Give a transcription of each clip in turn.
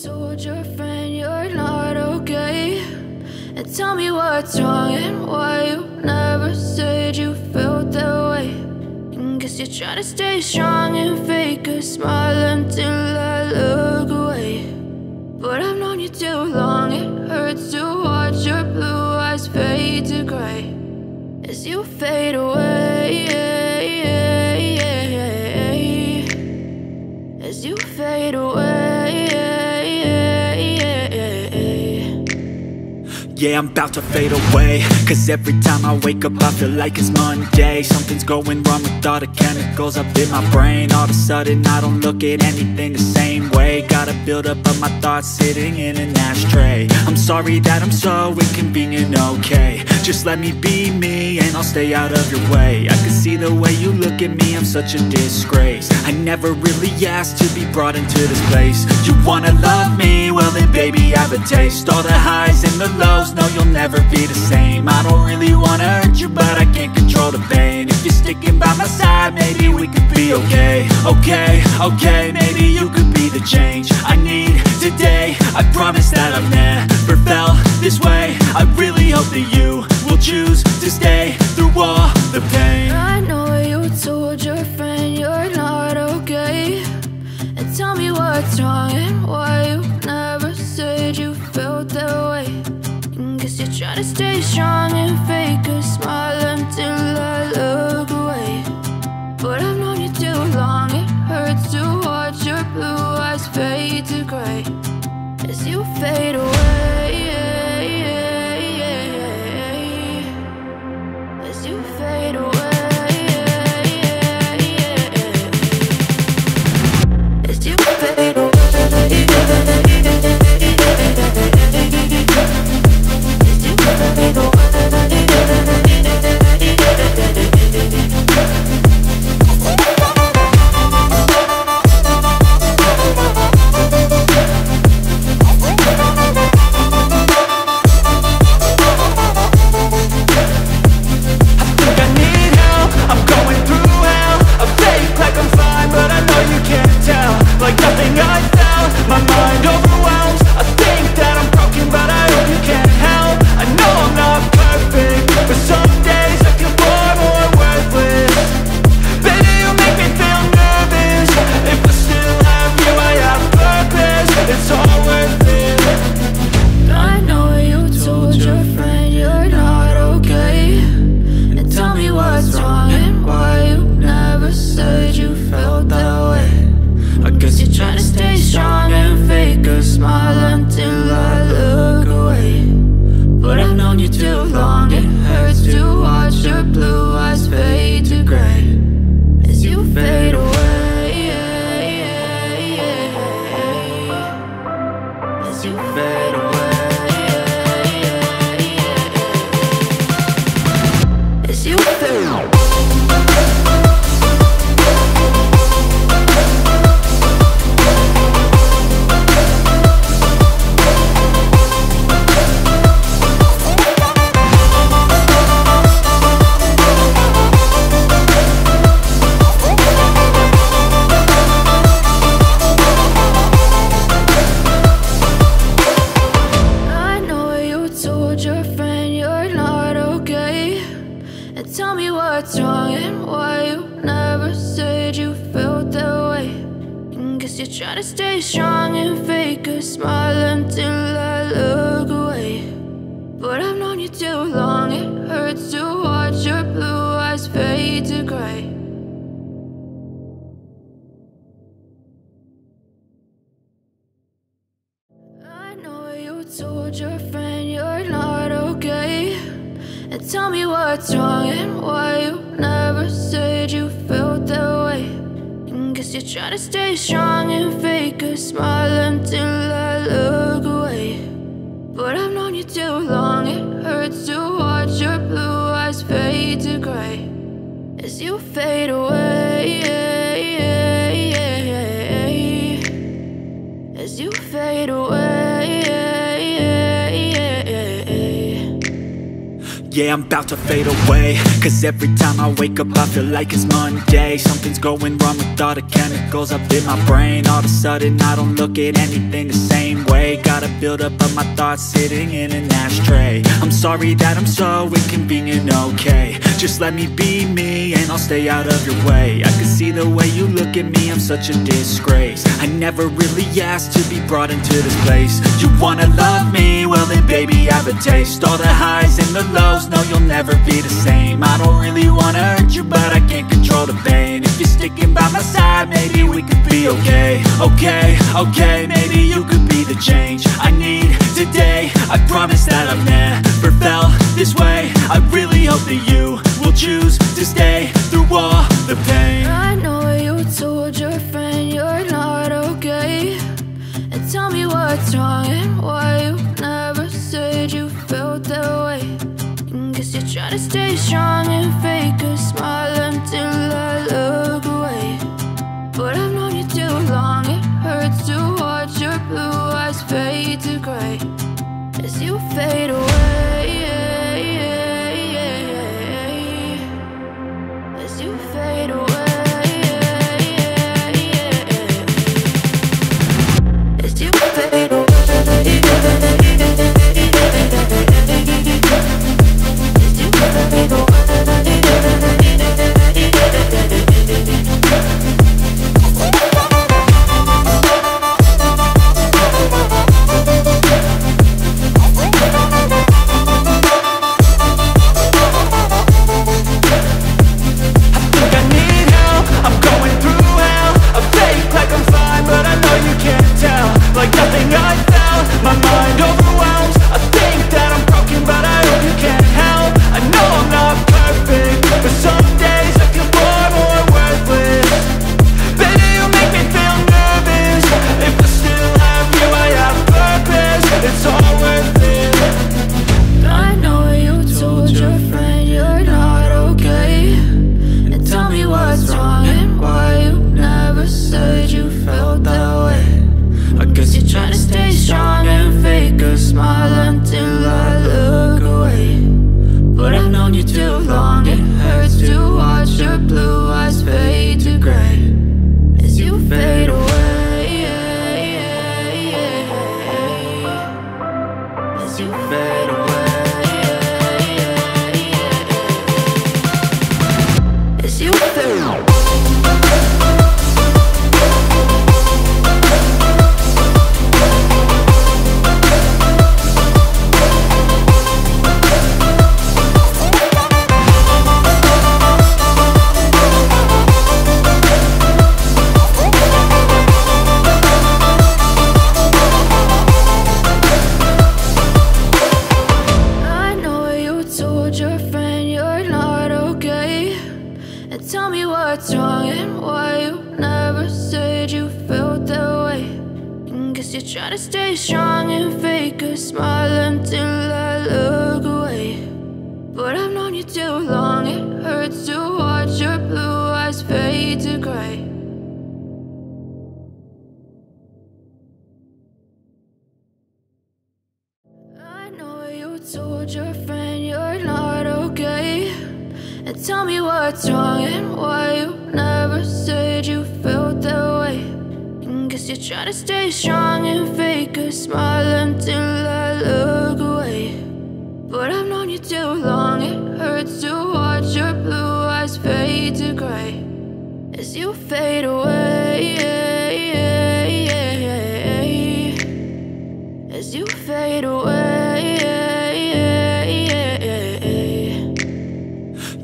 told your friend you're not okay, and tell me what's wrong and why you never said you felt that way. And guess you're trying to stay strong and fake a smile until I look away. But I've known you too long, it hurts to watch your blue eyes fade to gray as you fade away, as you fade away. Yeah, I'm about to fade away, cause every time I wake up I feel like it's Monday. Something's going wrong with all the chemicals up in my brain. All of a sudden I don't look at anything the same way. Got a buildup of my thoughts sitting in an ashtray. I'm sorry that I'm so inconvenient, okay. Just let me be me and I'll stay out of your way. I can see the way you look at me, I'm such a disgrace. I never really asked to be brought into this place. You wanna love me? Well then baby I have a taste. All the highs and the lows, no, you'll never be the same. I don't really wanna hurt you, but I can't control the pain. If you're sticking by my side, maybe we could be okay. Okay, maybe you could be the change I need today. I promise that I've never felt this way. I really hope that you will choose to stay through all the pain. I know you told your friend you're not okay, and tell me what's wrong and why you never said you felt that way. Guess you're trying to stay strong and fake a smile until I look away. But I've known you too long, it hurts to watch your blue eyes fade to gray as you fade away, as you fade away, as you fade away. Told your friend you're not okay, and tell me what's wrong and why you never said you felt that way. And guess you're trying to stay strong and fake a smile until I look away. But I've known you too long, it hurts to watch your blue eyes fade to gray as you fade away, as you fade away. Yeah, I'm about to fade away, cause every time I wake up I feel like it's Monday. Something's going wrong with all the chemicals up in my brain. All of a sudden I don't look at anything the same way. Gotta build up of my thoughts sitting in an ashtray. I'm sorry that I'm so inconvenient, okay. Just let me be me and I'll stay out of your way. I can see the way you look at me, I'm such a disgrace. I never really asked to be brought into this place. You wanna love me? Well then baby, have a taste. All the highs and the lows, no you'll never be the same. I don't really wanna hurt you, but I can't control the pain. If you're sticking by my side, maybe we could be okay. Okay, maybe you could be the change I need today. I promise that I've never felt this way. I really hope that you will choose to stay through all the pain. I know you told your friend you're not okay, and tell me what's wrong and why you never said you felt that way. Guess you're trying to stay strong and fake a smile until I look away. But I've known you too long, it hurts to watch your blue eyes fade to gray as you fade away. As you fade away. As you fade away. Told your friend you're not okay, and tell me what's wrong and why you never said you felt that way. Guess you're trying to stay strong and fake a smile until I look away. But I've known you too long, it hurts to watch your blue eyes fade to gray as you fade away. As you fade away.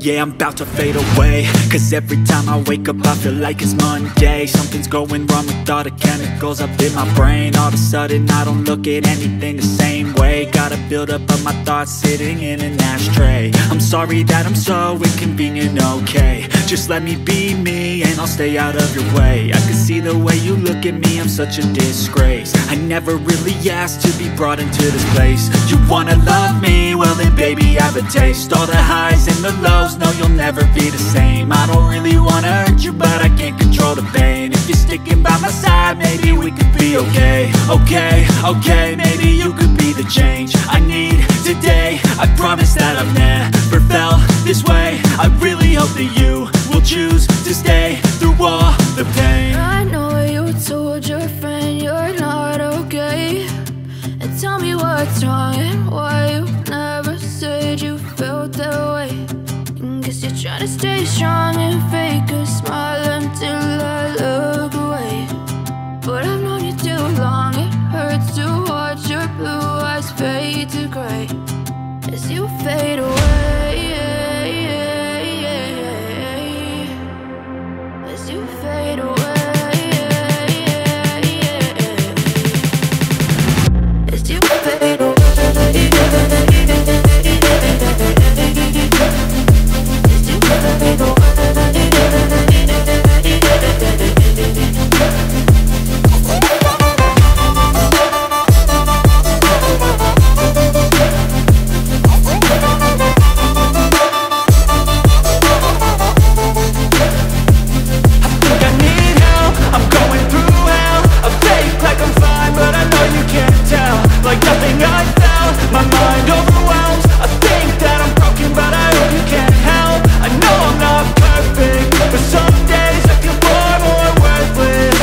Yeah, I'm about to fade away, cause every time I wake up I feel like it's Monday. Something's going wrong with all the chemicals up in my brain. All of a sudden I don't look at anything the same way. Gotta build up of my thoughts sitting in an ashtray. I'm sorry that I'm so inconvenient, okay. Just let me be me and I'll stay out of your way. I can see the way you look at me, I'm such a disgrace. I never really asked to be brought into this place. You wanna love me? Well then baby, have a taste. All the highs and the lows, no you'll never be the same. I don't really wanna hurt you, but I can't control the pain. If you're sticking by my side, maybe we could be okay. Okay, maybe you could be the change I need today. I promise that I've never felt this way. I really hope that you will choose to stay through all the pain. I know you told your friend you're not okay, and tell me what's wrong and why you never said you felt that way. And guess you're trying to stay strong and fake a smile until I look away. But I've known you too long, it hurts to watch your blue eyes fade to gray as you fade away, as you fade away, as you fade away, as you fade away. Like nothing I felt, my mind overwhelms. I think that I'm broken, but I hope you can't help. I know I'm not perfect, but some days I feel far more worthless.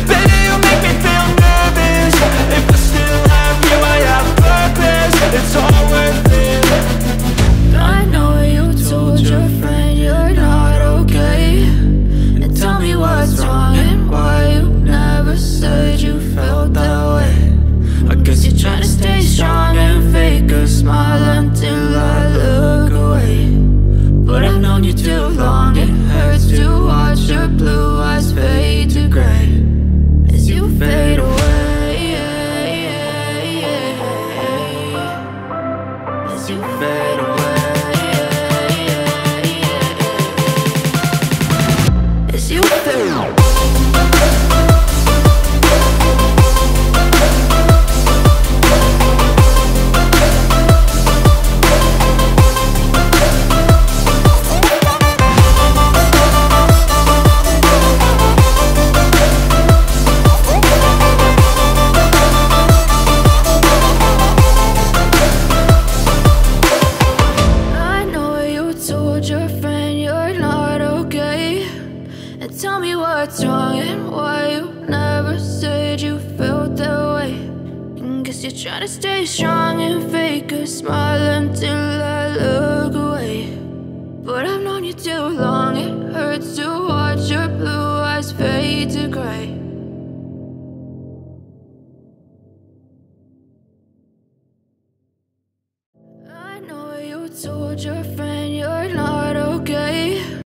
Baby, you make me feel nervous. If I still have you, I have purpose. It's all worth it. I know you told your friend you're not okay, and tell me what's wrong and why you never said you felt that way. I guess you're trying to stay strong and fake a smile until I look away. But I've known you too long, it hurts to watch your blue eyes fade to gray as you fade away, as you fade away, as you fade away. Tell me what's wrong and why you never said you felt that way. And guess you're trying to stay strong and fake a smile until I look away. But I've known you too long, it hurts to